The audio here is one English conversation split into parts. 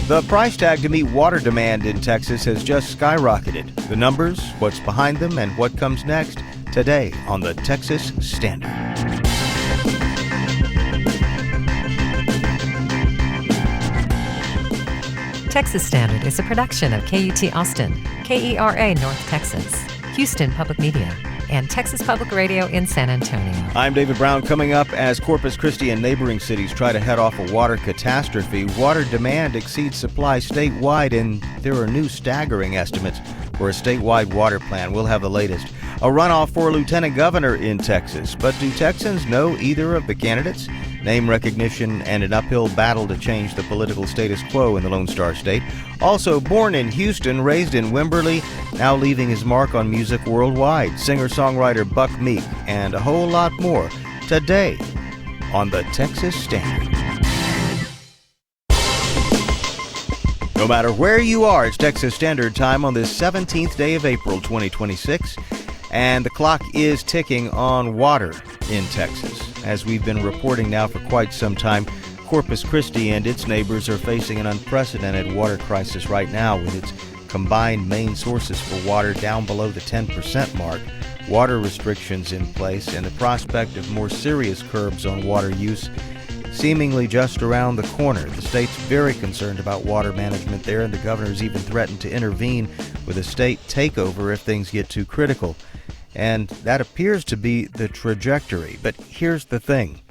The price tag to meet water demand in Texas has just skyrocketed. The numbers, what's behind them, and what comes next today on the Texas Standard. Texas Standard is a production of KUT Austin, KERA North Texas, Houston Public Media, and Texas Public Radio in San Antonio. I'm David Brown. Coming up, as Corpus Christi and neighboring cities try to head off a water catastrophe, water demand exceeds supply statewide, and there are new staggering estimates for a statewide water plan. We'll have the latest. A runoff for lieutenant governor in Texas. But do Texans know either of the candidates? Name recognition and an uphill battle to change the political status quo in the Lone Star State. Also born in Houston, raised in Wimberley, now leaving his mark on music worldwide. Singer-songwriter Buck Meek, and a whole lot more today on the Texas Standard. No matter where you are, it's Texas Standard Time on this 17th day of April 2026, and the clock is ticking on water in Texas. As we've been reporting now for quite some time, Corpus Christi and its neighbors are facing an unprecedented water crisis right now, with its combined main sources for water down below the 10% mark, water restrictions in place, and the prospect of more serious curbs on water use seemingly just around the corner. The state's very concerned about water management there, and the governor's even threatened to intervene with a state takeover if things get too critical. And that appears to be the trajectory. But here's the thing.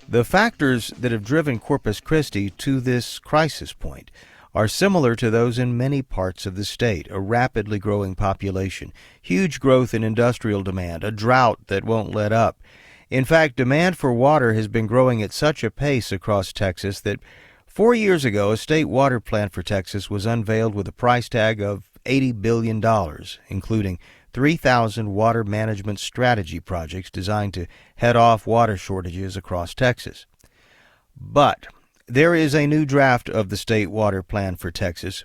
The factors that have driven Corpus Christi to this crisis point are similar to those in many parts of the state. A rapidly growing population, huge growth in industrial demand, a drought that won't let up. In fact, demand for water has been growing at such a pace across Texas that 4 years ago, a state water plan for Texas was unveiled with a price tag of $80 billion, including 3,000 water management strategy projects designed to head off water shortages across Texas. But there is a new draft of the state water plan for Texas,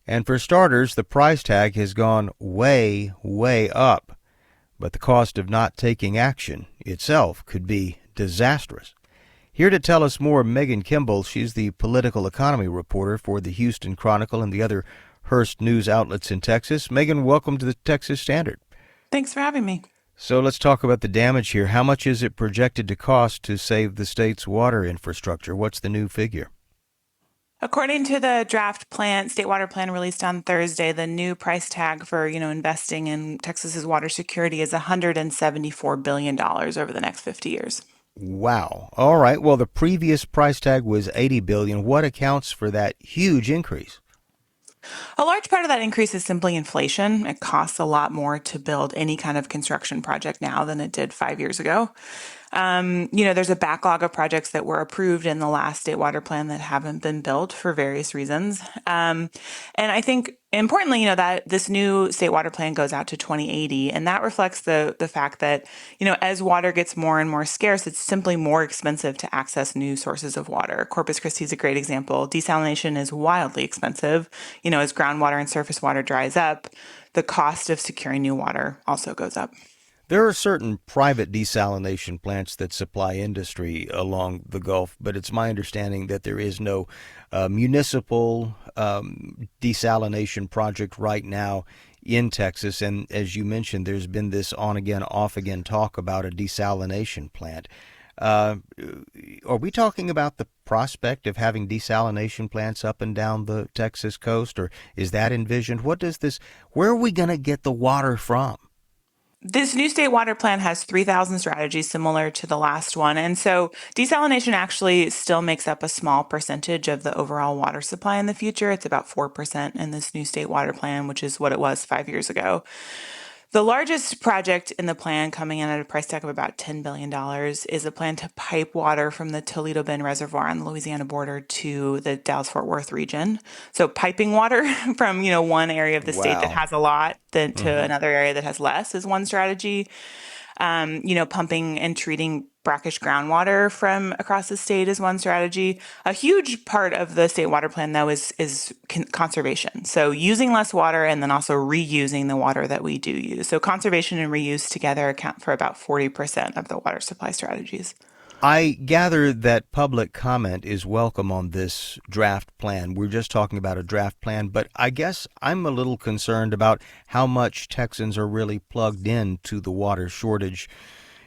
and for starters, the price tag has gone way, way up. But the cost of not taking action itself could be disastrous. Here to tell us more, Megan Kimball. She's the political economy reporter for the Houston Chronicle and the other Hearst news outlets in Texas. Megan, welcome to the Texas Standard. Thanks for having me. So let's talk about the damage here. How much is it projected to cost to save the state's water infrastructure? What's the new figure? According to the draft plan, state water plan released on Thursday, the new price tag for, investing in Texas's water security is $174 billion over the next 50 years. Wow. All right. Well, the previous price tag was $80 billion. What accounts for that huge increase? A large part of that increase is simply inflation. It costs a lot more to build any kind of construction project now than it did 5 years ago. There's a backlog of projects that were approved in the last state water plan that haven't been built for various reasons. And I think importantly, that this new state water plan goes out to 2080, and that reflects the fact that, as water gets more and more scarce, it's simply more expensive to access new sources of water. Corpus Christi is a great example. Desalination is wildly expensive. As groundwater and surface water dries up, the cost of securing new water also goes up. There are certain private desalination plants that supply industry along the Gulf, but it's my understanding that there is no municipal desalination project right now in Texas. And as you mentioned, there's been this on-again, off-again talk about a desalination plant. Are we talking about the prospect of having desalination plants up and down the Texas coast, or is that envisioned? Where are we going to get the water from? This new state water plan has 3,000 strategies similar to the last one. And so desalination actually still makes up a small percentage of the overall water supply in the future. It's about 4% in this new state water plan, which is what it was 5 years ago. The largest project in the plan, coming in at a price tag of about $10 billion, is a plan to pipe water from the Toledo Bend Reservoir on the Louisiana border to the Dallas-Fort Worth region. So piping water from, one area of the state that has a lot to another area that has less is one strategy. Pumping and treating brackish groundwater from across the state is one strategy. A huge part of the state water plan, though, is conservation. So using less water and then also reusing the water that we do use. So conservation and reuse together account for about 40% of the water supply strategies. I gather that public comment is welcome on this draft plan. We're just talking about a draft plan, but I guess I'm a little concerned about how much Texans are really plugged into the water shortage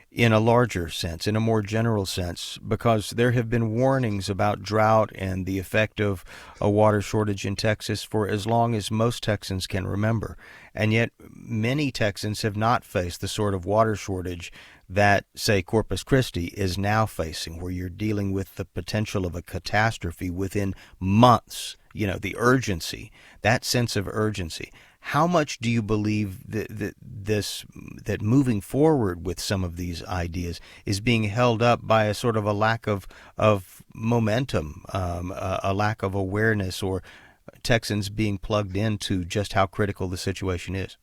in a larger sense, in a more general sense, because there have been warnings about drought and the effect of a water shortage in Texas for as long as most Texans can remember. And yet many Texans have not faced the sort of water shortage that, say, Corpus Christi is now facing, where you're dealing with the potential of a catastrophe within months. You know, the urgency, that sense of urgency. How much do you believe that moving forward with some of these ideas is being held up by a sort of a lack of momentum, a lack of awareness, or Texans being plugged into just how critical the situation is?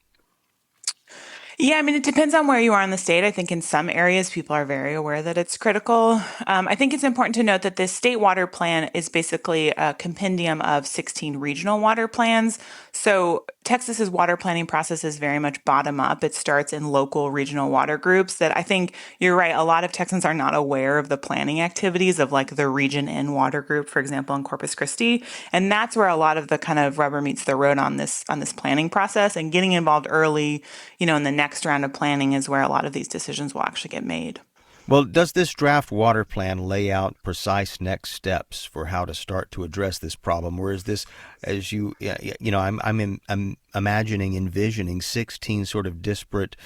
Yeah, I mean, it depends on where you are in the state. I think in some areas, people are very aware that it's critical. I think it's important to note that this state water plan is basically a compendium of 16 regional water plans. So Texas's water planning process is very much bottom up. It starts in local regional water groups that I think you're right. A lot of Texans are not aware of the planning activities of like the Region N water group, for example, in Corpus Christi. And that's where a lot of the kind of rubber meets the road on this planning process, and getting involved early, in the next round of planning is where a lot of these decisions will actually get made. Well, does this draft water plan lay out precise next steps for how to start to address this problem, or is this, as I'm envisioning 16 sort of disparate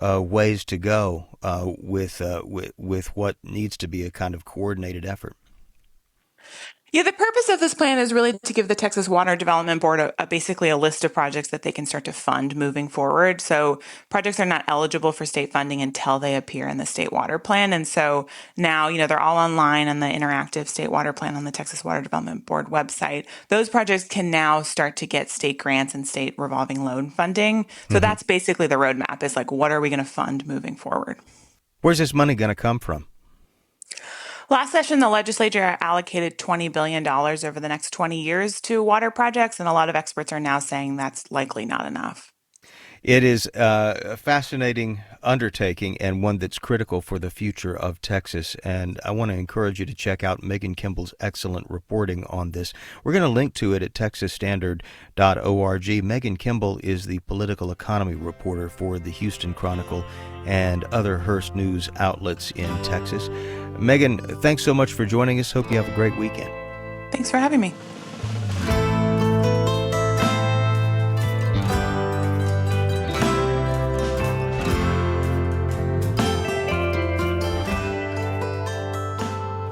ways to go with what needs to be a kind of coordinated effort? Yeah, the purpose of this plan is really to give the Texas Water Development Board basically a list of projects that they can start to fund moving forward. So projects are not eligible for state funding until they appear in the state water plan. And so now, they're all online on the interactive state water plan on the Texas Water Development Board website. Those projects can now start to get state grants and state revolving loan funding. So that's basically the roadmap, is like, what are we going to fund moving forward? Where's this money going to come from? Last session, the legislature allocated $20 billion over the next 20 years to water projects, and a lot of experts are now saying that's likely not enough. It is a fascinating undertaking, and one that's critical for the future of Texas. And I want to encourage you to check out Megan Kimball's excellent reporting on this. We're going to link to it at texasstandard.org. Megan Kimball is the political economy reporter for the Houston Chronicle and other Hearst News outlets in Texas. Megan, thanks so much for joining us. Hope you have a great weekend. Thanks for having me.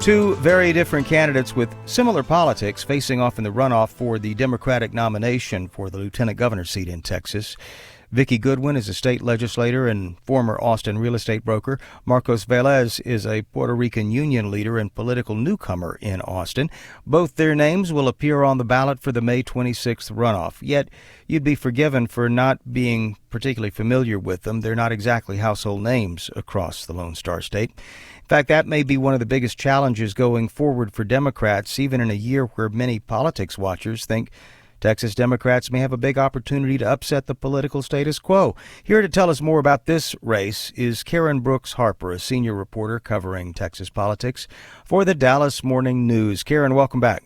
Two very different candidates with similar politics facing off in the runoff for the Democratic nomination for the lieutenant governor seat in Texas. Vicki Goodwin is a state legislator and former Austin real estate broker. Marcos Velez is a Puerto Rican union leader and political newcomer in Austin. Both their names will appear on the ballot for the May 26th runoff. Yet you'd be forgiven for not being particularly familiar with them. They're not exactly household names across the Lone Star State. In fact, that may be one of the biggest challenges going forward for Democrats, even in a year where many politics watchers think Texas Democrats may have a big opportunity to upset the political status quo. Here to tell us more about this race is Karen Brooks Harper, a senior reporter covering Texas politics for the Dallas Morning News. Karen, welcome back.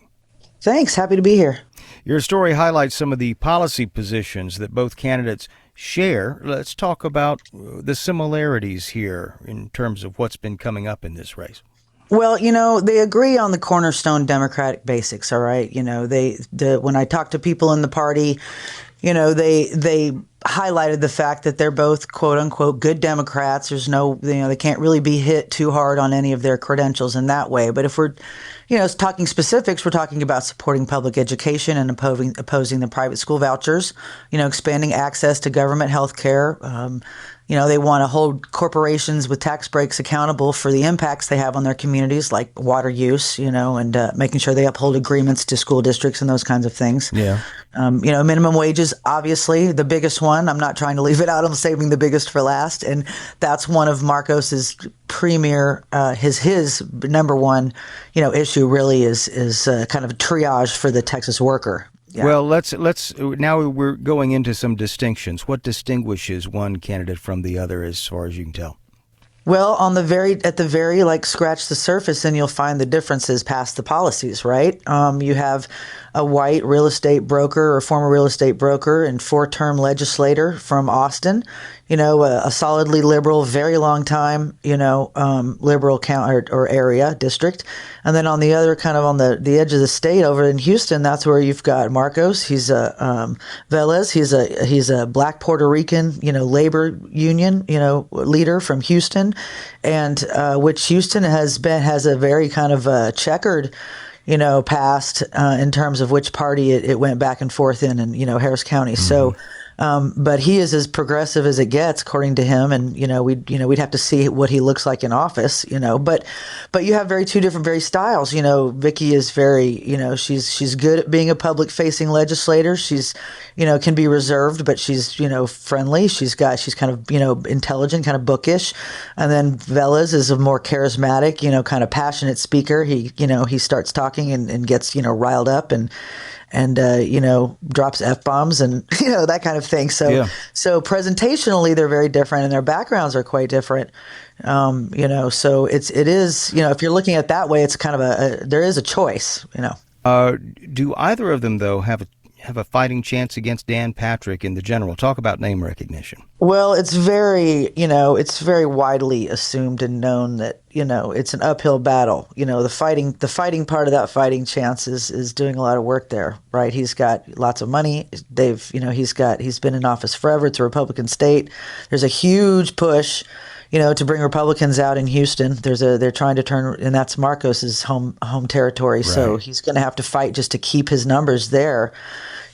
Thanks. Happy to be here. Your story highlights some of the policy positions that both candidates share. Let's talk about the similarities here in terms of what's been coming up in this race. Well, they agree on the cornerstone Democratic basics. All right. When I talk to people in the party, they highlighted the fact that they're both quote unquote good Democrats. There's no, they can't really be hit too hard on any of their credentials in that way. But if we're, talking specifics, we're talking about supporting public education and opposing the private school vouchers, expanding access to government health care. They want to hold corporations with tax breaks accountable for the impacts they have on their communities, like water use, and making sure they uphold agreements to school districts and those kinds of things. Yeah. Minimum wages, obviously, the biggest one. I'm not trying to leave it out. I'm saving the biggest for last. And that's one of Marcos's premier, his number one, issue really is kind of a triage for the Texas worker. Yeah. Well, let's now we're going into some distinctions. What distinguishes one candidate from the other as far as you can tell? Well, at the very, like, scratch the surface and you'll find the differences past the policies, right? You have a white real estate broker or former real estate broker and 4-term legislator from Austin, a solidly liberal, very long time, liberal count or area district. And then on the other, kind of on the edge of the state over in Houston, that's where you've got Marcos. He's Velez. He's a Black Puerto Rican, labor union, leader from Houston, and which Houston has a very kind of checkered past in terms of which party it went back and forth in Harris County. Mm-hmm. So, but he is as progressive as it gets, according to him. And, we'd have to see what he looks like in office, but you have two different styles. Vicky is very, she's good at being a public facing legislator. She's, can be reserved, but she's, friendly. She's kind of, intelligent, kind of bookish. And then Velez is a more charismatic, kind of passionate speaker. He starts talking and gets, riled up and drops F-bombs and, that kind of thing. So, So presentationally, they're very different and their backgrounds are quite different. So it is, if you're looking at it that way, it's kind of there is a choice, Do either of them, though, have a fighting chance against Dan Patrick in the general? Talk about name recognition. Well, it's very widely assumed and known that, it's an uphill battle. The fighting part of that fighting chance is doing a lot of work there, right? He's got lots of money. He's been in office forever. It's a Republican state. There's a huge push, to bring Republicans out in Houston. They're trying to turn, and that's Marcos's home territory. Right. So he's going to have to fight just to keep his numbers there.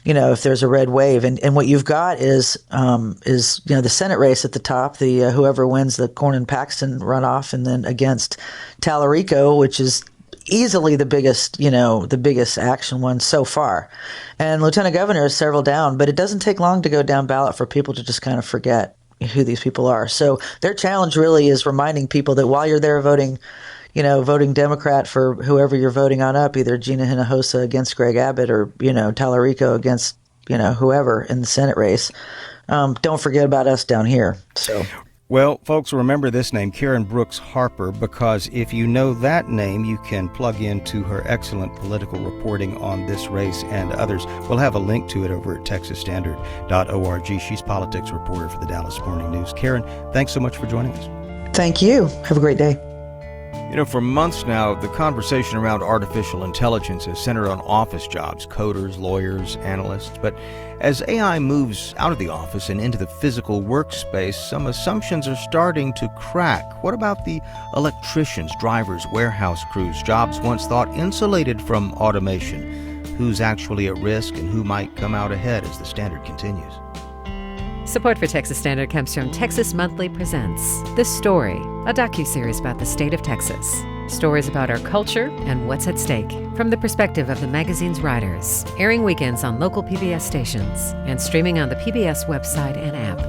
If there's a red wave, and what you've got is the Senate race at the top, the whoever wins the Cornyn and Paxton runoff, and then against Tallarico, which is easily the biggest action one so far. And Lieutenant Governor is several down, but it doesn't take long to go down ballot for people to just kind of forget who these people are. So their challenge really is reminding people that while you're there voting Democrat for whoever you're voting on up, either Gina Hinojosa against Greg Abbott or, Tallarico against, whoever in the Senate race, don't forget about us down here. So. Well, folks, remember this name, Karen Brooks Harper, because if you know that name, you can plug into her excellent political reporting on this race and others. We'll have a link to it over at texasstandard.org. She's politics reporter for the Dallas Morning News. Karen, thanks so much for joining us. Thank you. Have a great day. For months now, the conversation around artificial intelligence has centered on office jobs, coders, lawyers, analysts. But as AI moves out of the office and into the physical workspace, some assumptions are starting to crack. What about the electricians, drivers, warehouse crews, jobs once thought insulated from automation? Who's actually at risk and who might come out ahead as the standard continues? Support for Texas Standard comes from Texas Monthly Presents The Story, a docuseries about the state of Texas. Stories about our culture and what's at stake from the perspective of the magazine's writers, airing weekends on local PBS stations and streaming on the PBS website and app.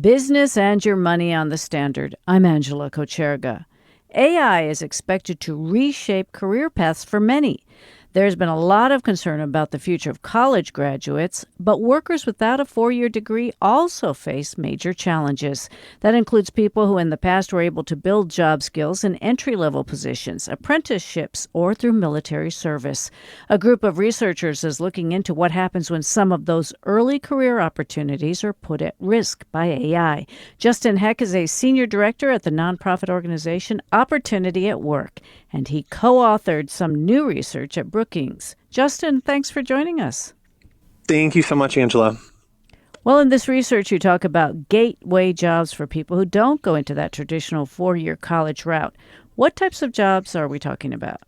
Business and your money on the Standard. I'm Angela Kocherga. AI is expected to reshape career paths for many. There's been a lot of concern about the future of college graduates, but workers without a 4-year degree also face major challenges. That includes people who in the past were able to build job skills in entry-level positions, apprenticeships, or through military service. A group of researchers is looking into what happens when some of those early career opportunities are put at risk by AI. Justin Heck is a senior director at the nonprofit organization Opportunity at Work, and he co-authored some new research at Brookings. Justin, thanks for joining us. Thank you so much, Angela. Well, in this research, you talk about gateway jobs for people who don't go into that traditional 4-year college route. What types of jobs are we talking about?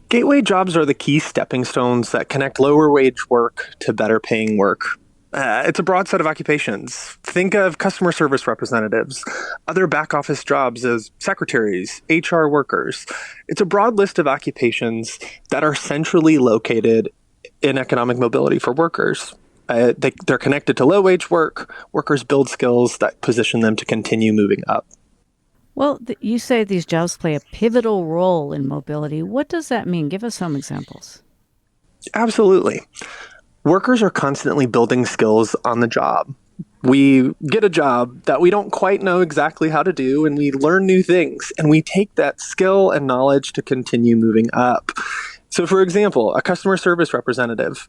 Gateway jobs are the key stepping stones that connect lower wage work to better paying work. It's a broad set of occupations. Think of customer service representatives, other back office jobs as secretaries, HR workers. It's a broad list of occupations that are centrally located in economic mobility for workers. They're connected to low wage work. Workers build skills that position them to continue moving up. Well, you say these jobs play a pivotal role in mobility. What does that mean? Give us some examples. Absolutely. Workers are constantly building skills on the job. We get a job that we don't quite know exactly how to do, and we learn new things, and we take that skill and knowledge to continue moving up. So, for example, a customer service representative.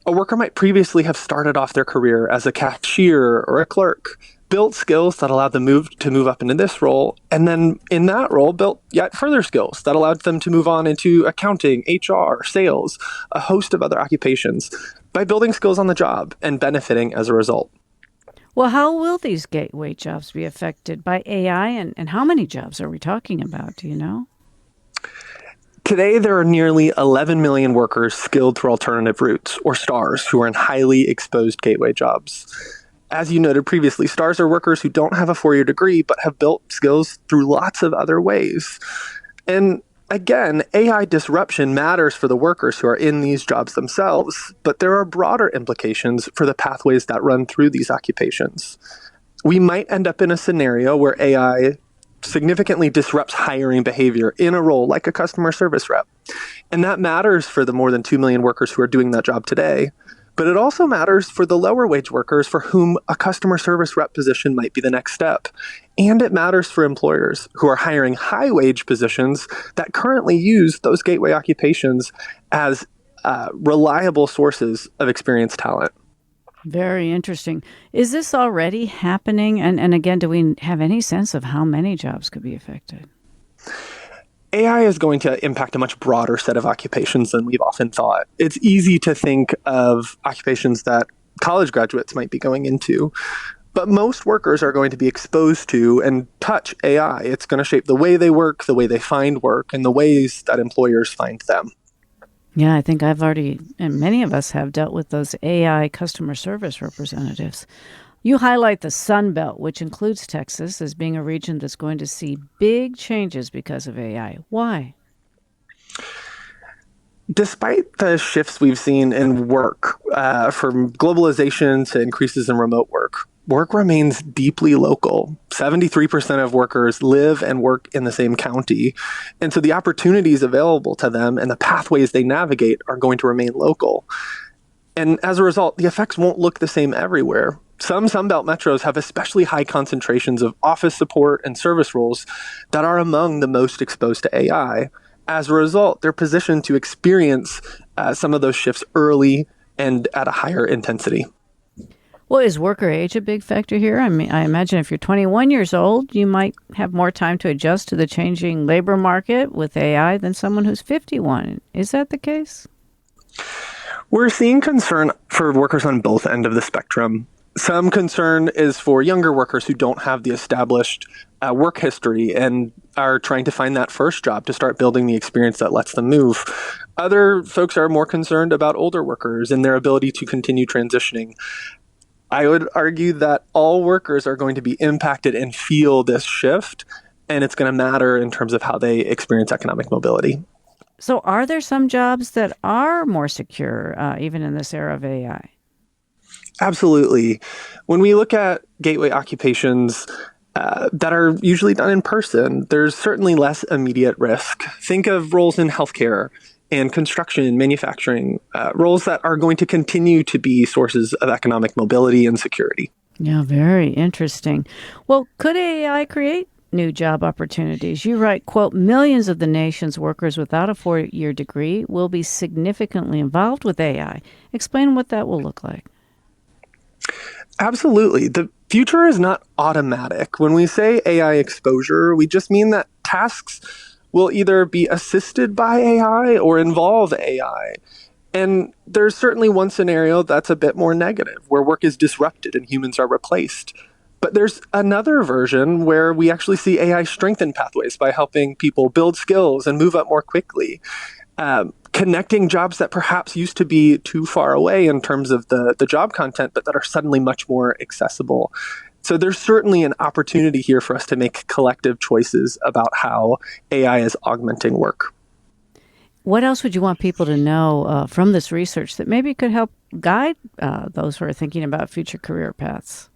A worker might previously have started off their career as a cashier or a clerk, built skills that allowed them to move up into this role, and then in that role built yet further skills that allowed them to move on into accounting, HR, sales, a host of other occupations by building skills on the job and benefiting as a result. Well, how will these gateway jobs be affected by AI, and how many jobs are we talking about? Do you know? Today, there are nearly 11 million workers skilled through alternative routes, or STARs, who are in highly exposed gateway jobs. As you noted previously, STARs are workers who don't have a four-year degree but have built skills through lots of other ways. And again, AI disruption matters for the workers who are in these jobs themselves, but there are broader implications for the pathways that run through these occupations. We might end up in a scenario where AI significantly disrupts hiring behavior in a role like a customer service rep. And that matters for the more than 2 million workers who are doing that job today. But it also matters for the lower wage workers for whom a customer service rep position might be the next step. And it matters for employers who are hiring high wage positions that currently use those gateway occupations as reliable sources of experienced talent. Very interesting. Is this already happening? And again, do we have any sense of how many jobs could be affected? AI is going to impact a much broader set of occupations than we've often thought. It's easy to think of occupations that college graduates might be going into, but most workers are going to be exposed to and touch AI. It's going to shape the way they work, the way they find work, and the ways that employers find them. Yeah, I think I've already, and many of us have dealt with those AI customer service representatives. You highlight the Sun Belt, which includes Texas, as being a region that's going to see big changes because of AI. Why? Despite the shifts we've seen in work, from globalization to increases in remote work remains deeply local. 73% of workers live and work in the same county. And so the opportunities available to them and the pathways they navigate are going to remain local. And as a result, the effects won't look the same everywhere. Some Sunbelt metros have especially high concentrations of office support and service roles that are among the most exposed to AI. As a result, they're positioned to experience some of those shifts early and at a higher intensity. Well, is worker age a big factor here? I mean, I imagine if you're 21 years old, you might have more time to adjust to the changing labor market with AI than someone who's 51. Is that the case? We're seeing concern for workers on both ends of the spectrum. Some concern is for younger workers who don't have the established work history and are trying to find that first job to start building the experience that lets them move. Other folks are more concerned about older workers and their ability to continue transitioning. I would argue that all workers are going to be impacted and feel this shift, and it's going to matter in terms of how they experience economic mobility. So are there some jobs that are more secure, even in this era of AI? Absolutely. When we look at gateway occupations that are usually done in person, there's certainly less immediate risk. Think of roles in healthcare and construction, manufacturing, roles that are going to continue to be sources of economic mobility and security. Yeah, very interesting. Well, could AI create new job opportunities? You write, quote, millions of the nation's workers without a four-year degree will be significantly involved with AI. Explain what that will look like. Absolutely. The future is not automatic. When we say AI exposure, we just mean that tasks will either be assisted by AI or involve AI. And there's certainly one scenario that's a bit more negative, where work is disrupted and humans are replaced. But there's another version where we actually see AI strengthen pathways by helping people build skills and move up more quickly, connecting jobs that perhaps used to be too far away in terms of the job content, but that are suddenly much more accessible. So there's certainly an opportunity here for us to make collective choices about how AI is augmenting work. What else would you want people to know from this research that maybe could help guide those who are thinking about future career paths?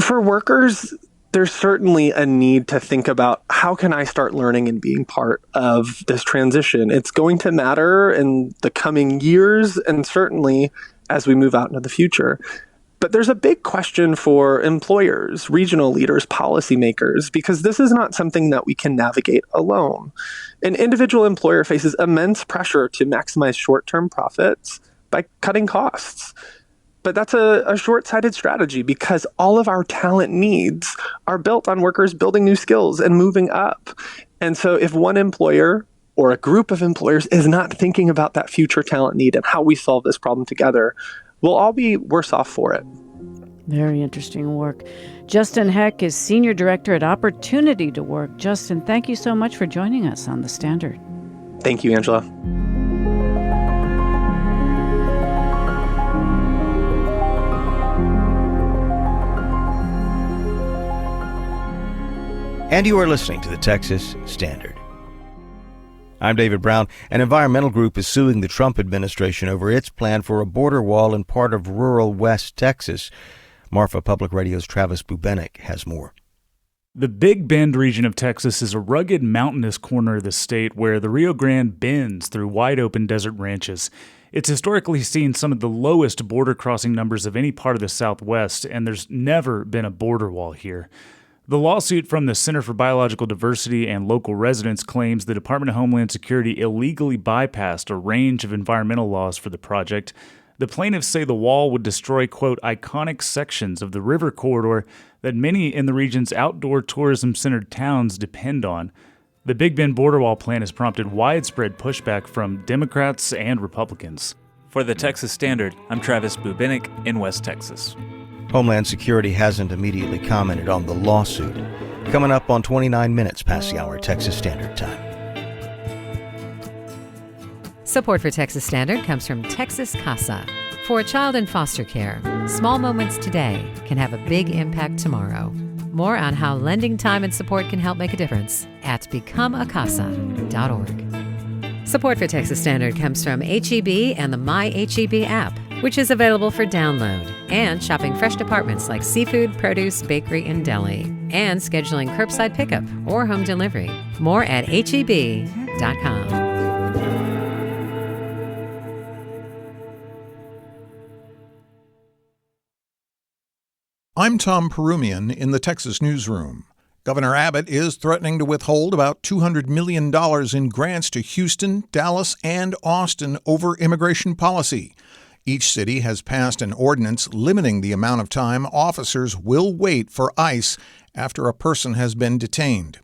For workers, There's certainly a need to think about how can I start learning and being part of this transition. It's going to matter in the coming years and certainly as we move out into the future. But there's a big question for employers, regional leaders, policymakers, because this is not something that we can navigate alone. An individual employer faces immense pressure to maximize short-term profits by cutting costs. But that's a short-sighted strategy because all of our talent needs are built on workers building new skills and moving up. And so if one employer or a group of employers is not thinking about that future talent need and how we solve this problem together, we'll all be worse off for it. Very interesting work. Justin Heck is Senior Director at Opportunity to Work. Justin, thank you so much for joining us on The Standard. Thank you, Angela. And you are listening to the Texas Standard. I'm David Brown. An environmental group is suing the Trump administration over its plan for a border wall in part of rural West Texas. Marfa Public Radio's Travis Bubenik has more. The Big Bend region of Texas is a rugged, mountainous corner of the state where the Rio Grande bends through wide-open desert ranches. It's historically seen some of the lowest border crossing numbers of any part of the Southwest, and there's never been a border wall here. The lawsuit from the Center for Biological Diversity and local residents claims the Department of Homeland Security illegally bypassed a range of environmental laws for the project. The plaintiffs say the wall would destroy, quote, iconic sections of the river corridor that many in the region's outdoor tourism-centered towns depend on. The Big Bend border wall plan has prompted widespread pushback from Democrats and Republicans. For the Texas Standard, I'm Travis Bubenik in West Texas. Homeland Security hasn't immediately commented on the lawsuit. Coming up on 29 minutes past the hour, Texas Standard Time. Support for Texas Standard comes from Texas Casa. For a child in foster care, small moments today can have a big impact tomorrow. More on how lending time and support can help make a difference at becomeacasa.org. Support for Texas Standard comes from HEB and the My HEB app, which is available for download, and shopping fresh departments like seafood, produce, bakery, and deli, and scheduling curbside pickup or home delivery. More at heb.com. I'm Tom Perumian in the Texas newsroom. Governor Abbott is threatening to withhold about $200 million in grants to Houston, Dallas, and Austin over immigration policy. Each city has passed an ordinance limiting the amount of time officers will wait for ICE after a person has been detained.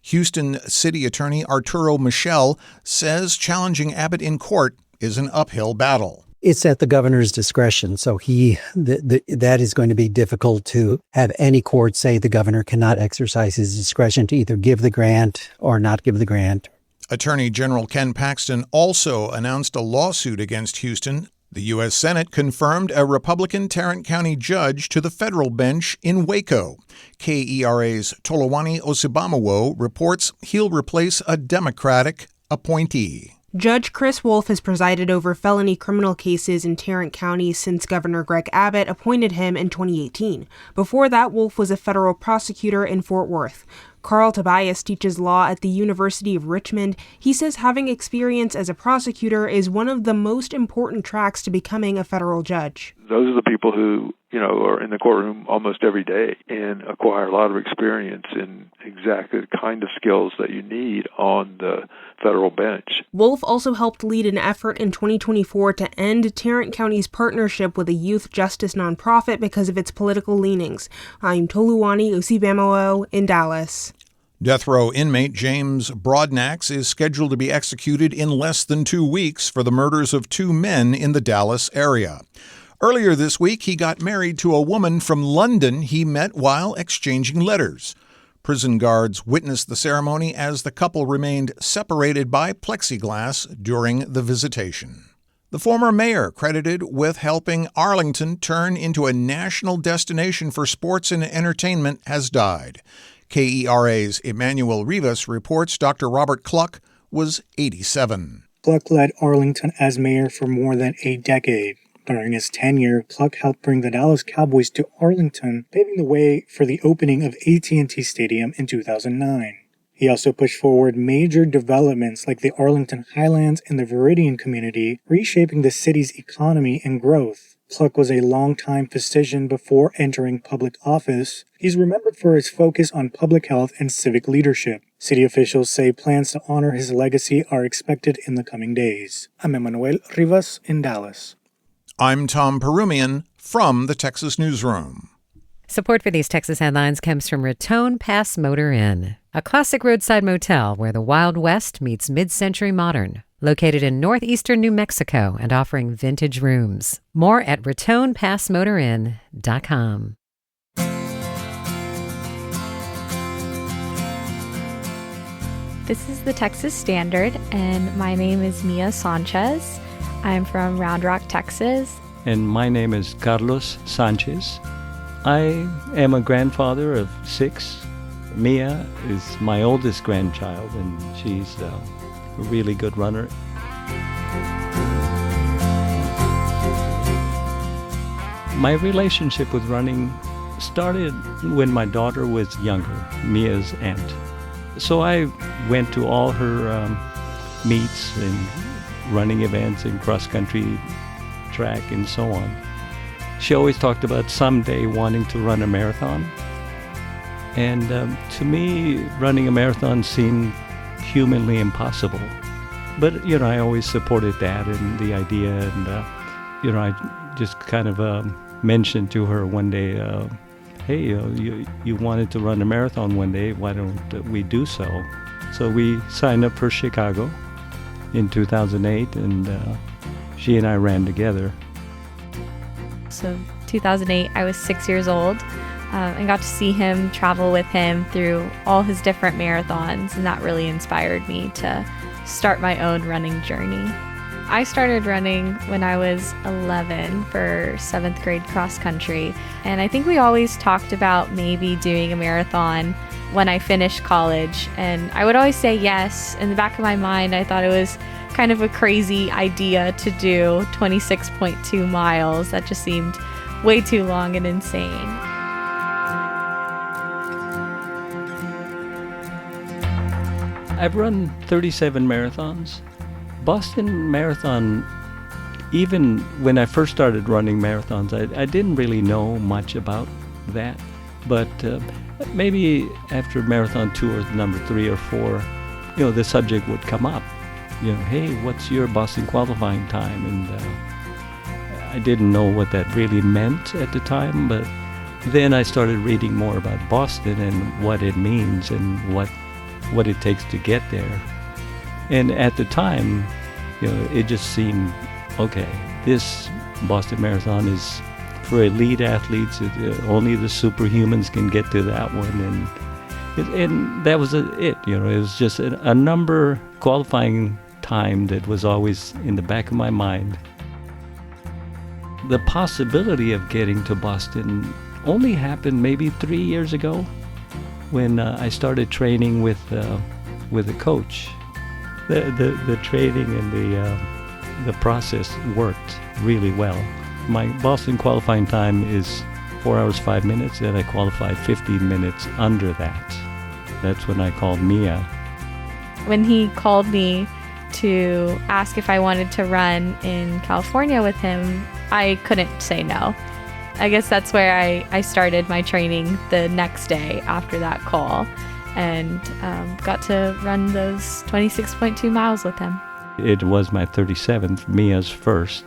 Houston City Attorney Arturo Michel says challenging Abbott in court is an uphill battle. It's at the governor's discretion, so that is going to be difficult to have any court say the governor cannot exercise his discretion to either give the grant or not give the grant. Attorney General Ken Paxton also announced a lawsuit against Houston. The U.S. Senate confirmed a Republican Tarrant County judge to the federal bench in Waco. KERA's Tolawani Osibamawo reports he'll replace a Democratic appointee. Judge Chris Wolf has presided over felony criminal cases in Tarrant County since Governor Greg Abbott appointed him in 2018. Before that, Wolf was a federal prosecutor in Fort Worth. Carl Tobias teaches law at the University of Richmond. He says having experience as a prosecutor is one of the most important tracks to becoming a federal judge. Those are the people who, are in the courtroom almost every day and acquire a lot of experience in exactly the kind of skills that you need on the federal bench. Wolf also helped lead an effort in 2024 to end Tarrant County's partnership with a youth justice nonprofit because of its political leanings. I'm Toluwani Osibamawo in Dallas. Death row inmate James Broadnax is scheduled to be executed in less than 2 weeks for the murders of 2 men in the Dallas area. Earlier this week, he got married to a woman from London he met while exchanging letters. Prison guards witnessed the ceremony as the couple remained separated by plexiglass during the visitation. The former mayor, credited with helping Arlington turn into a national destination for sports and entertainment, has died. KERA's Emmanuel Rivas reports Dr. Robert Cluck was 87. Cluck led Arlington as mayor for more than a decade. During his tenure, Cluck helped bring the Dallas Cowboys to Arlington, paving the way for the opening of AT&T Stadium in 2009. He also pushed forward major developments like the Arlington Highlands and the Viridian community, reshaping the city's economy and growth. Cluck was a longtime physician before entering public office. He's remembered for his focus on public health and civic leadership. City officials say plans to honor his legacy are expected in the coming days. I'm Emmanuel Rivas in Dallas. I'm Tom Perumian from the Texas Newsroom. Support for these Texas headlines comes from Raton Pass Motor Inn, a classic roadside motel where the Wild West meets mid-century modern. Located in northeastern New Mexico and offering vintage rooms. More at ratonpassmotorin.com. This is the Texas Standard, and my name is Mia Sanchez. I'm from Round Rock, Texas. And my name is Carlos Sanchez. I am a grandfather of 6. Mia is my oldest grandchild, and she's a really good runner. My relationship with running started when my daughter was younger, Mia's aunt. So I went to all her meets and running events and cross-country track and so on. She always talked about someday wanting to run a marathon. And to me, running a marathon seemed humanly impossible. But, I always supported that and the idea. And, I just kind of mentioned to her one day, hey, you wanted to run a marathon one day. Why don't we do so? So we signed up for Chicago in 2008, and she and I ran together. So 2008, I was 6 years old. And got to see him, travel with him through all his different marathons, and that really inspired me to start my own running journey. I started running when I was 11 for 7th grade cross country, and I think we always talked about maybe doing a marathon when I finished college, and I would always say yes. In the back of my mind, I thought it was kind of a crazy idea to do 26.2 miles. That just seemed way too long and insane. I've run 37 marathons. Boston Marathon, even when I first started running marathons, I didn't really know much about that. But maybe after marathon 2 or number 3 or 4, the subject would come up. Hey, what's your Boston qualifying time? And I didn't know what that really meant at the time, but then I started reading more about Boston and what it means and what it takes to get there. And at the time, it just seemed, okay, this Boston Marathon is for elite athletes. Only the superhumans can get to that one. And that was it. It was just a number qualifying time that was always in the back of my mind. The possibility of getting to Boston only happened maybe 3 years ago, when I started training with a coach. The training and the process worked really well. My Boston qualifying time is 4 hours 5 minutes, and I qualified 15 minutes under that. That's when I called Mia. When he called me to ask if I wanted to run in California with him, I couldn't say no. I guess that's where I started my training the next day after that call, and got to run those 26.2 miles with him. It was my 37th, Mia's first.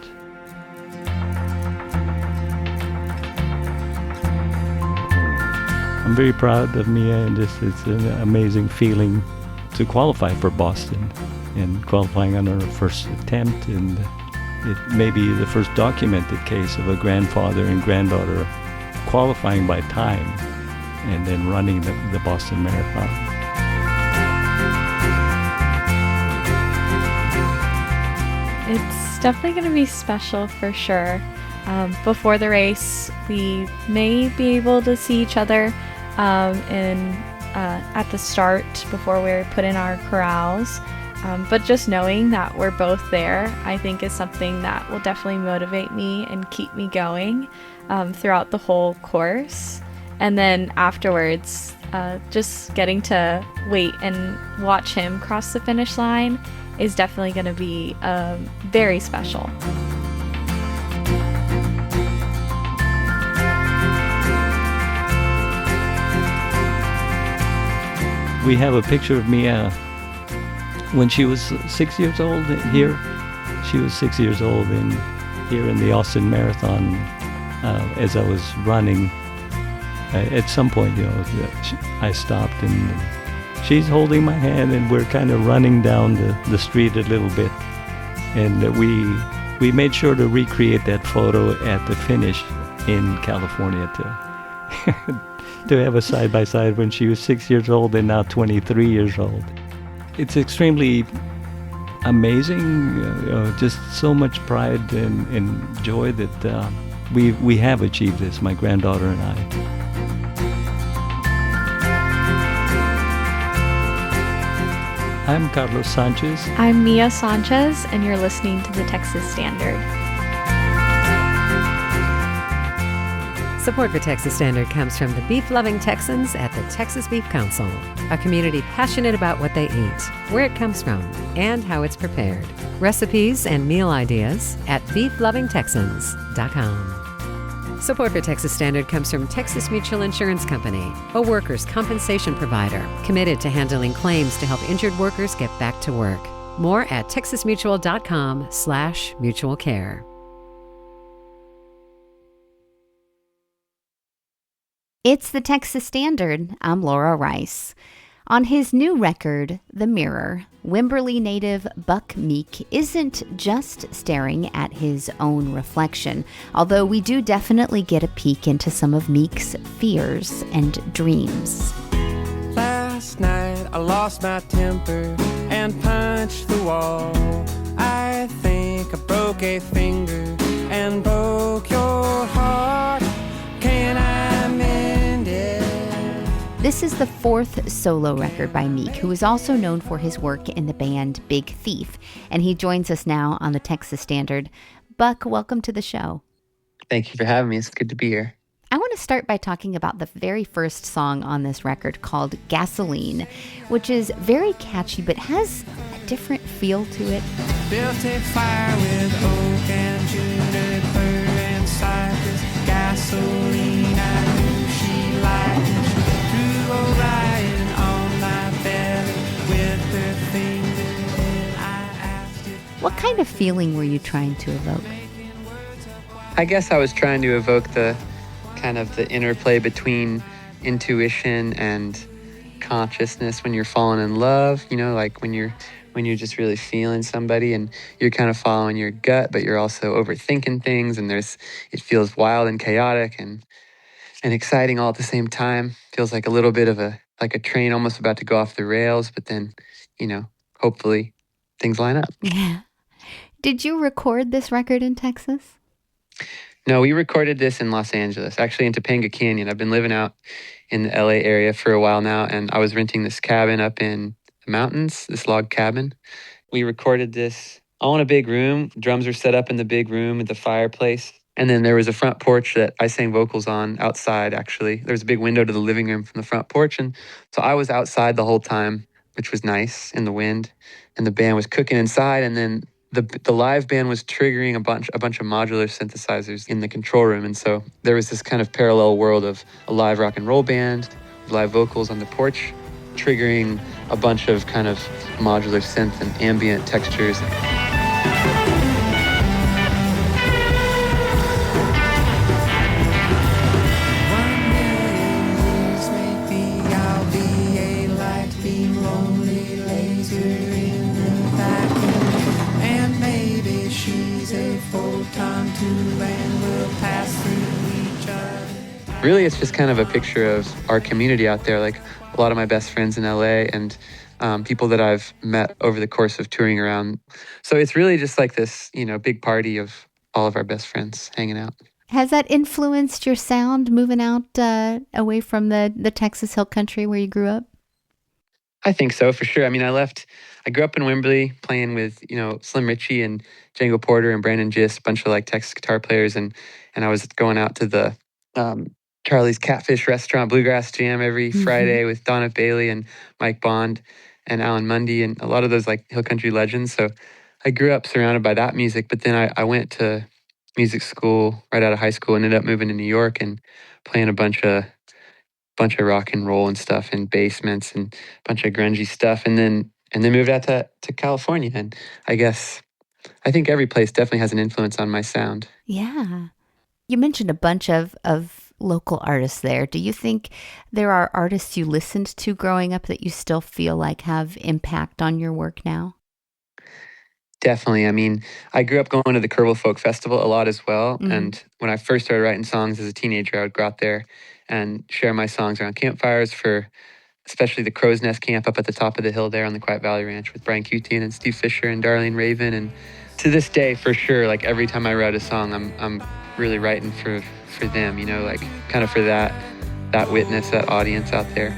I'm very proud of Mia, and it's an amazing feeling to qualify for Boston and qualifying on her first attempt. And it may be the first documented case of a grandfather and granddaughter qualifying by time and then running the Boston Marathon. It's definitely going to be special for sure. Before the race, we may be able to see each other at the start before we're put in our corrals. But just knowing that we're both there, I think is something that will definitely motivate me and keep me going throughout the whole course. And then afterwards, just getting to wait and watch him cross the finish line is definitely going to be very special. We have a picture of Mia when she was 6 years old here. She was 6 years old here in the Austin Marathon as I was running. At some point, I stopped and she's holding my hand and we're kind of running down the street a little bit. And we made sure to recreate that photo at the finish in California to have a side-by-side when she was 6 years old and now 23 years old. It's extremely amazing, just so much pride and joy that we have achieved this, my granddaughter and I. I'm Carlos Sanchez. I'm Mia Sanchez, and you're listening to the Texas Standard. Support for Texas Standard comes from the beef-loving Texans at the Texas Beef Council, a community passionate about what they eat, where it comes from, and how it's prepared. Recipes and meal ideas at beeflovingtexans.com. Support for Texas Standard comes from Texas Mutual Insurance Company, a workers' compensation provider committed to handling claims to help injured workers get back to work. More at texasmutual.com/mutual care. It's the Texas Standard. I'm Laura Rice. On his new record, The Mirror, Wimberley native Buck Meek isn't just staring at his own reflection, although we do definitely get a peek into some of Meek's fears and dreams. Last night I lost my temper and punched the wall. I think I broke a finger and broke your heart. Can I mend it? This is the fourth solo record by Meek, who is also known for his work in the band Big Thief, and he joins us now on the Texas Standard. Buck, welcome to the show. Thank you for having me. It's good to be here. I want to start by talking about the very first song on this record called Gasoline, which is very catchy but has a different feel to it. Built a fire with oak and juniper and cypress. Gasoline, I knew she liked it. She threw Orion on my belly with her finger and I asked it. What kind of feeling were you trying to evoke? I guess I was trying to evoke the kind of the interplay between intuition and consciousness when you're falling in love, like when you're just really feeling somebody and you're kind of following your gut, but you're also overthinking things, and it feels wild and chaotic and exciting all at the same time. Feels like a little bit of a train almost about to go off the rails, but then, hopefully things line up. Yeah. Did you record this record in Texas? No, we recorded this in Los Angeles, actually in Topanga Canyon. I've been living out in the LA area for a while now, and I was renting this cabin up in the mountains, this log cabin. We recorded this all in a big room. Drums were set up in the big room with the fireplace. And then there was a front porch that I sang vocals on outside, actually. There was a big window to the living room from the front porch. And so I was outside the whole time, which was nice, in the wind. And the band was cooking inside, and then the live band was triggering a bunch of modular synthesizers in the control room. And so there was this kind of parallel world of a live rock and roll band, live vocals on the porch, triggering a bunch of kind of modular synth and ambient textures. Really, it's just kind of a picture of our community out there, like a lot of my best friends in LA and people that I've met over the course of touring around. So it's really just like this, big party of all of our best friends hanging out. Has that influenced your sound moving out away from the Texas Hill Country where you grew up? I think so, for sure. I mean, I grew up in Wimberley playing with, Slim Ritchie and Django Porter and Brandon Gist, a bunch of like Texas guitar players. And I was going out to the Charlie's Catfish Restaurant Bluegrass Jam every Friday with Donna Bailey and Mike Bond and Alan Mundy and a lot of those like Hill Country legends. So I grew up surrounded by that music. But then I went to music school right out of high school and ended up moving to New York and playing a bunch of rock and roll and stuff in basements and a bunch of grungy stuff, and then moved out to California. And I think every place definitely has an influence on my sound. Yeah. You mentioned a bunch of local artists there. Do you think there are artists you listened to growing up that you still feel like have impact on your work now? Definitely. I mean, I grew up going to the Kerrville Folk Festival a lot as well. And when I first started writing songs as a teenager, I would go out there and share my songs around campfires for especially the Crow's Nest Camp up at the top of the hill there on the Quiet Valley Ranch with Brian Cutian and Steve Fisher and Darlene Raven. And to this day, for sure, like every time I write a song, I'm really writing for them, like kind of for that witness, that audience out there.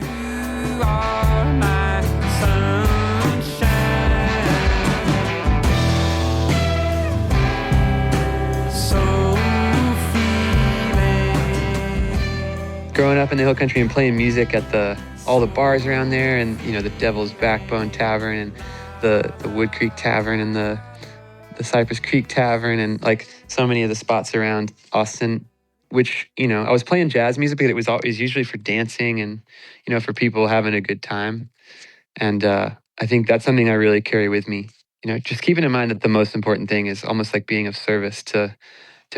Growing up in the Hill Country and playing music at all the bars around there, and the Devil's Backbone Tavern and the Wood Creek Tavern and the Cypress Creek Tavern and like so many of the spots around Austin, which I was playing jazz music, but it was always usually for dancing and for people having a good time. And I think that's something I really carry with me. Just keeping in mind that the most important thing is almost like being of service to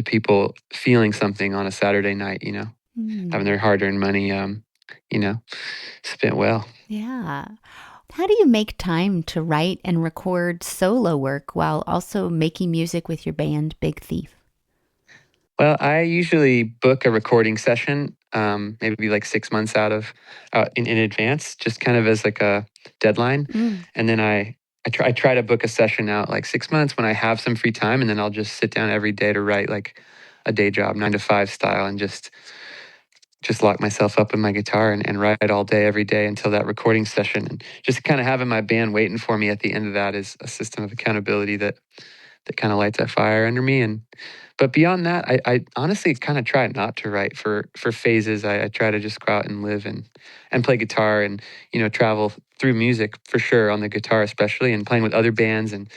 people feeling something on a Saturday night. Having their hard-earned money, spent well. Yeah. How do you make time to write and record solo work while also making music with your band, Big Thief? Well, I usually book a recording session, maybe like 6 months in advance, just kind of as like a deadline. And then I try to book a session out like 6 months when I have some free time, and then I'll just sit down every day to write like a day job, 9 to 5 style, and just lock myself up in my guitar and write all day, every day until that recording session. And just kind of having my band waiting for me at the end of that is a system of accountability that kind of lights that fire under me. But beyond that, I honestly kind of try not to write for phases. I try to just go out and live and play guitar and, travel through music for sure, on the guitar especially, and playing with other bands and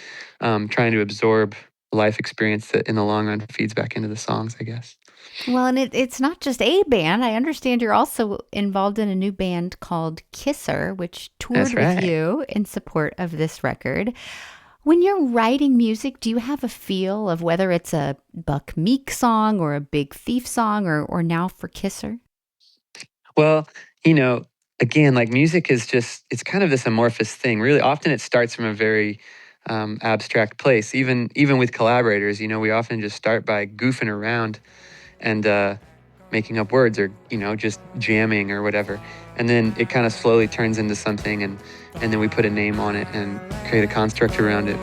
trying to absorb life experience that in the long run feeds back into the songs, I guess. Well, and it's not just a band. I understand you're also involved in a new band called Kisser, which toured with you in support of this record. When you're writing music, do you have a feel of whether it's a Buck Meek song or a Big Thief song or now for Kisser? Well, again, like music is it's kind of this amorphous thing. Really, often it starts from a very abstract place. Even with collaborators, we often just start by goofing around and making up words or, just jamming or whatever. And then it kind of slowly turns into something and then we put a name on it and create a construct around it.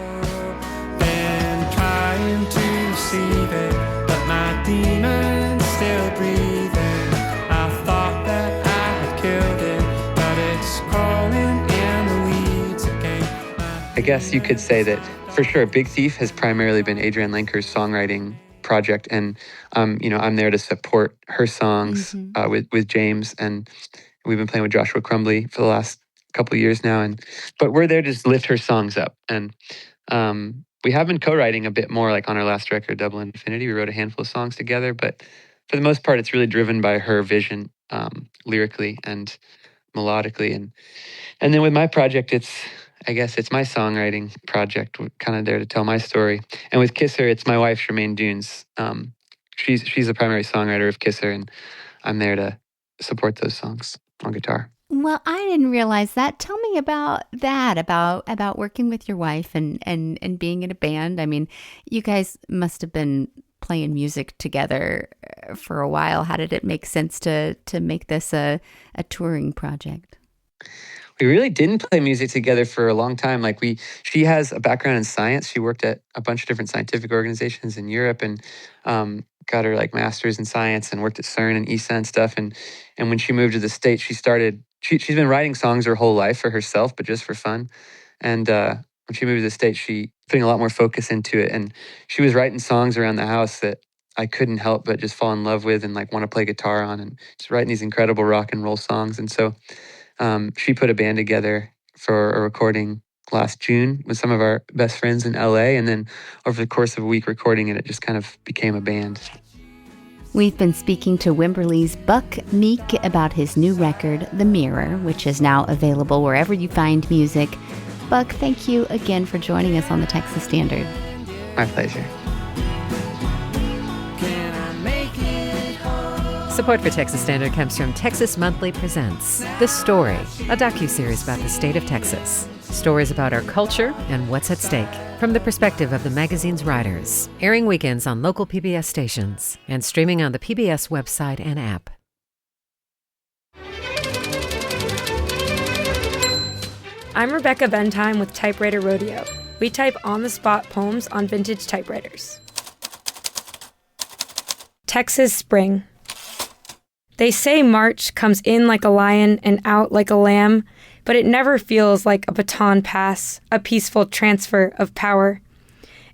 Been trying to see it, but my demon's still breathing. I thought that I had killed it, but it's crawling in the weeds again. I guess you could say that for sure Big Thief has primarily been Adrienne Lenker's songwriting project, and I'm there to support her songs with James, and we've been playing with Joshua Crumbly for the last couple of years now, but we're there to just lift her songs up. And we have been co-writing a bit more, like on our last record, Double Infinity. We wrote a handful of songs together, but for the most part, it's really driven by her vision, lyrically and melodically. And then with my project, I guess it's my songwriting project. We're kind of there to tell my story. And with Kisser, it's my wife, Charmaine Dunes. She's the primary songwriter of Kisser, and I'm there to support those songs on guitar. Well, I didn't realize that. Tell me about that, about working with your wife and being in a band. I mean, you guys must have been playing music together for a while. How did it make sense to make this a touring project? We really didn't play music together for a long time. She has a background in science. She worked at a bunch of different scientific organizations in Europe, and got her like master's in science and worked at CERN and ESA and stuff. And when she moved to the States, she's been writing songs her whole life for herself, but just for fun. And when she moved to the States, she putting a lot more focus into it. And she was writing songs around the house that I couldn't help but just fall in love with and like want to play guitar on, and just writing these incredible rock and roll songs. And so she put a band together for a recording last June with some of our best friends in LA. And then over the course of a week recording it, it just kind of became a band. We've been speaking to Wimberley's Buck Meek about his new record, The Mirror, which is now available wherever you find music. Buck, thank you again for joining us on the Texas Standard. My pleasure. Support for Texas Standard comes from Texas Monthly Presents The Story, a docuseries about the state of Texas. Stories about our culture and what's at stake from the perspective of the magazine's writers. Airing weekends on local PBS stations and streaming on the PBS website and app. I'm Rebecca Bentime with Typewriter Rodeo. We type on-the-spot poems on vintage typewriters. Texas Spring. They say March comes in like a lion and out like a lamb, but it never feels like a baton pass, a peaceful transfer of power.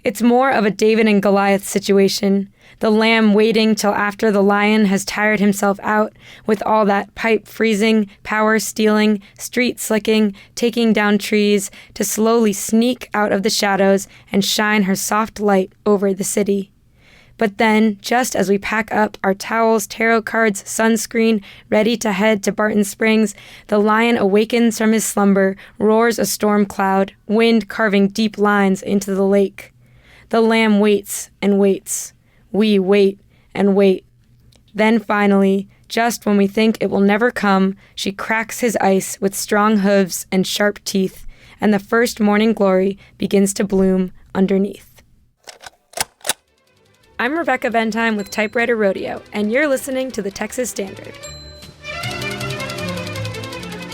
It's more of a David and Goliath situation, the lamb waiting till after the lion has tired himself out with all that pipe freezing, power stealing, street slicking, taking down trees to slowly sneak out of the shadows and shine her soft light over the city. But then, just as we pack up our towels, tarot cards, sunscreen, ready to head to Barton Springs, the lion awakens from his slumber, roars a storm cloud, wind carving deep lines into the lake. The lamb waits and waits. We wait and wait. Then finally, just when we think it will never come, she cracks his ice with strong hooves and sharp teeth, and the first morning glory begins to bloom underneath. I'm Rebecca Bentime with Typewriter Rodeo, and you're listening to the Texas Standard.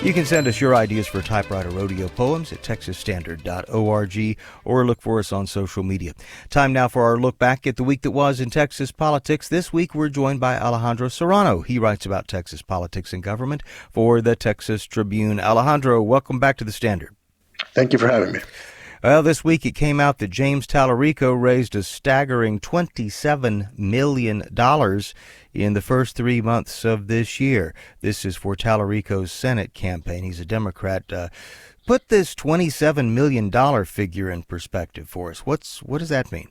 You can send us your ideas for Typewriter Rodeo poems at texasstandard.org or look for us on social media. Time now for our look back at the week that was in Texas politics. This week we're joined by Alejandro Serrano. He writes about Texas politics and government for the Texas Tribune. Alejandro, welcome back to the Standard. Thank you for having me. Well, this week it came out that James Tallarico raised a staggering $27 million in the first 3 months of this year. This is for Tallarico's Senate campaign. He's a Democrat. Put this $27 million figure in perspective for us. What does that mean?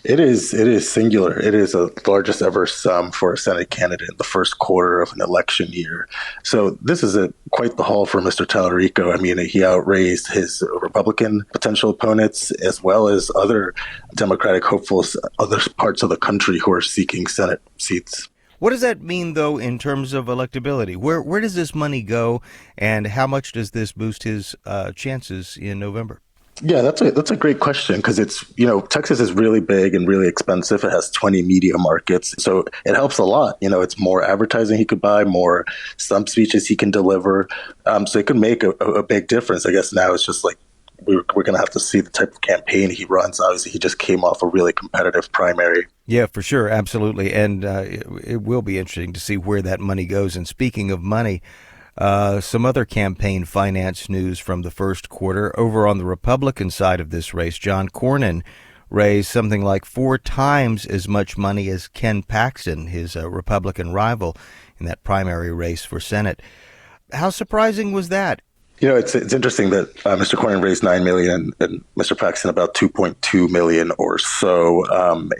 It is singular. It is the largest ever sum for a Senate candidate in the first quarter of an election year. So this is quite the haul for Mr. Tallarico. I mean, he outraised his Republican potential opponents as well as other Democratic hopefuls, other parts of the country who are seeking Senate seats. What does that mean, though, in terms of electability? Where does this money go, and how much does this boost his chances in November? Yeah, that's a great question because it's, Texas is really big and really expensive. It has 20 media markets. So it helps a lot. It's more advertising he could buy, more stump speeches he can deliver. So it could make a big difference. I guess now it's just like we're going to have to see the type of campaign he runs. Obviously, he just came off a really competitive primary. Yeah, for sure. Absolutely. And it will be interesting to see where that money goes. And speaking of money, some other campaign finance news from the first quarter. Over on the Republican side of this race, John Cornyn raised something like 4 times as much money as Ken Paxton, his Republican rival in that primary race for Senate. How surprising was that? It's interesting that Mr. Cornyn raised $9 million and Mr. Paxton about $2.2 million or so.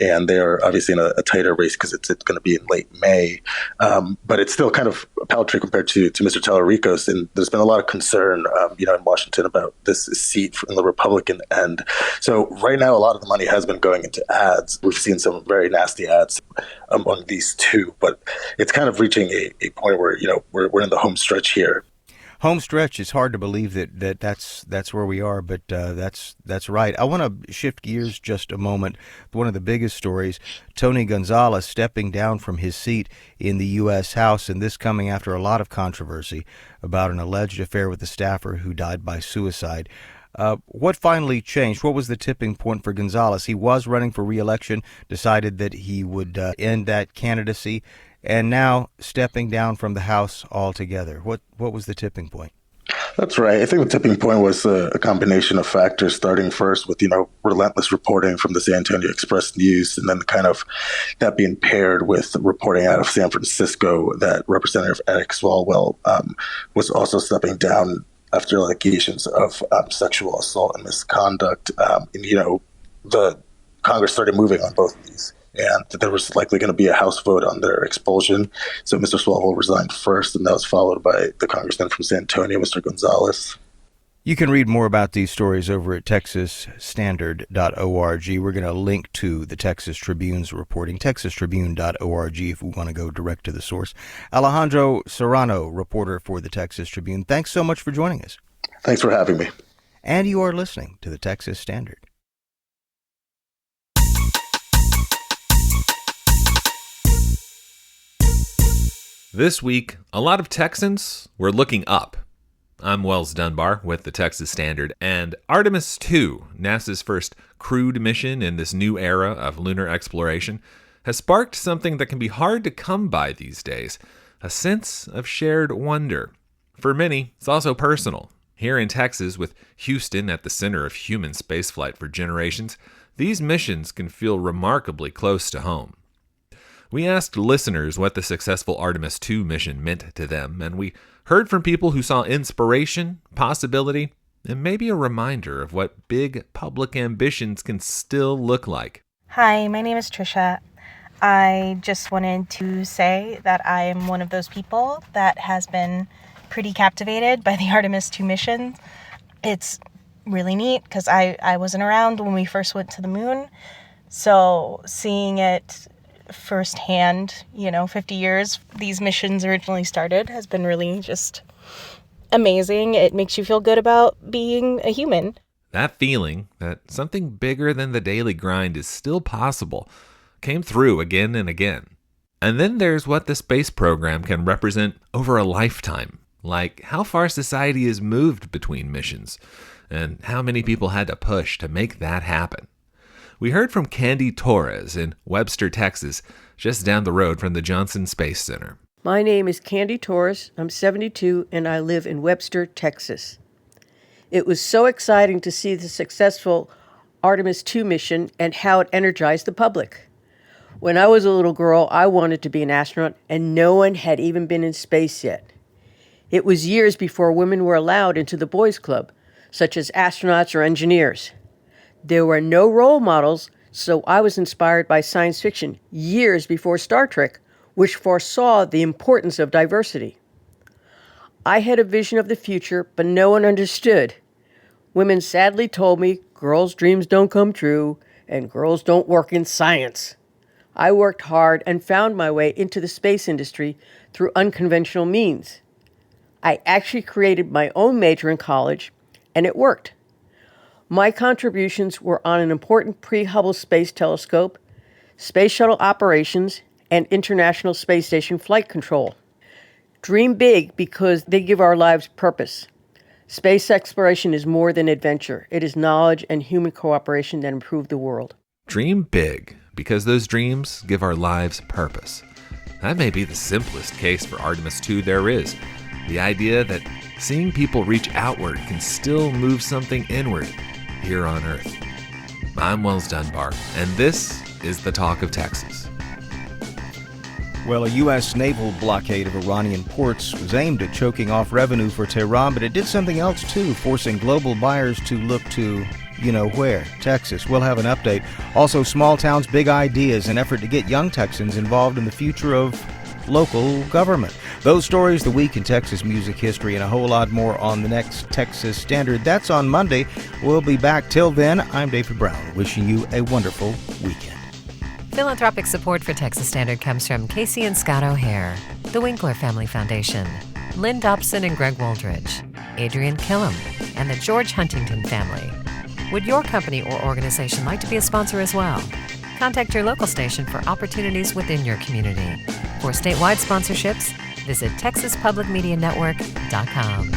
And they're obviously in a tighter race because it's going to be in late May. But it's still kind of paltry compared to Mr. Tallarico's. And there's been a lot of concern, in Washington about this seat in the Republican end. So right now, a lot of the money has been going into ads. We've seen some very nasty ads among these two. But it's kind of reaching a point where, we're in the home stretch here. Home stretch. It's hard to believe that's where we are, but that's right. I want to shift gears just a moment. One of the biggest stories, Tony Gonzalez stepping down from his seat in the U.S. House, and this coming after a lot of controversy about an alleged affair with a staffer who died by suicide. What finally changed? What was the tipping point for Gonzalez? He was running for re-election, decided that he would end that candidacy, and now stepping down from the House altogether. What was the tipping point? That's right. I think the tipping point was a combination of factors, starting first with, relentless reporting from the San Antonio Express News, and then kind of that being paired with reporting out of San Francisco that Representative Eric Swalwell was also stepping down after allegations of sexual assault and misconduct. The Congress started moving on both of these. And there was likely going to be a House vote on their expulsion. So Mr. Swalwell resigned first, and that was followed by the congressman from San Antonio, Mr. Gonzalez. You can read more about these stories over at texasstandard.org. We're going to link to the Texas Tribune's reporting, texastribune.org, if we want to go direct to the source. Alejandro Serrano, reporter for the Texas Tribune, thanks so much for joining us. Thanks for having me. And you are listening to the Texas Standard. This week, a lot of Texans were looking up. I'm Wells Dunbar with the Texas Standard, and Artemis II, NASA's first crewed mission in this new era of lunar exploration, has sparked something that can be hard to come by these days, a sense of shared wonder. For many, it's also personal. Here in Texas, with Houston at the center of human spaceflight for generations, these missions can feel remarkably close to home. We asked listeners what the successful Artemis II mission meant to them, and we heard from people who saw inspiration, possibility, and maybe a reminder of what big public ambitions can still look like. Hi, my name is Trisha. I just wanted to say that I am one of those people that has been pretty captivated by the Artemis II mission. It's really neat because I wasn't around when we first went to the moon, so seeing it firsthand, 50 years these missions originally started has been really just amazing. It makes you feel good about being a human. That feeling that something bigger than the daily grind is still possible came through again and again. And then there's what the space program can represent over a lifetime, like how far society has moved between missions and how many people had to push to make that happen. We heard from Candy Torres in Webster, Texas, just down the road from the Johnson Space Center. My name is Candy Torres. I'm 72, and I live in Webster, Texas. It was so exciting to see the successful Artemis II mission and how it energized the public. When I was a little girl, I wanted to be an astronaut, and no one had even been in space yet. It was years before women were allowed into the boys' club, such as astronauts or engineers. There were no role models, so I was inspired by science fiction years before Star Trek, which foresaw the importance of diversity. I had a vision of the future, but no one understood. Women sadly told me girls' dreams don't come true and girls don't work in science. I worked hard and found my way into the space industry through unconventional means. I actually created my own major in college, and it worked. My contributions were on an important pre-Hubble Space Telescope, space shuttle operations, and International Space Station flight control. Dream big because they give our lives purpose. Space exploration is more than adventure. It is knowledge and human cooperation that improve the world. Dream big because those dreams give our lives purpose. That may be the simplest case for Artemis II there is. The idea that seeing people reach outward can still move something inward here on Earth. I'm Wells Dunbar, and this is the Talk of Texas. Well, a U.S. naval blockade of Iranian ports was aimed at choking off revenue for Tehran, but it did something else too, forcing global buyers to look to, where? Texas. We'll have an update. Also, small towns, big ideas, an effort to get young Texans involved in the future of local government. Those stories, the week in Texas music history, and a whole lot more on the next Texas Standard. That's on Monday. We'll be back. Till then, I'm David Brown, wishing you a wonderful weekend. Philanthropic support for Texas Standard comes from Casey and Scott O'Hare, the Winkler Family Foundation, Lynn Dobson and Greg Woldridge, Adrian Killam, and the George Huntington family. Would your company or organization like to be a sponsor as well? Contact your local station for opportunities within your community. For statewide sponsorships, visit TexasPublicMediaNetwork.com.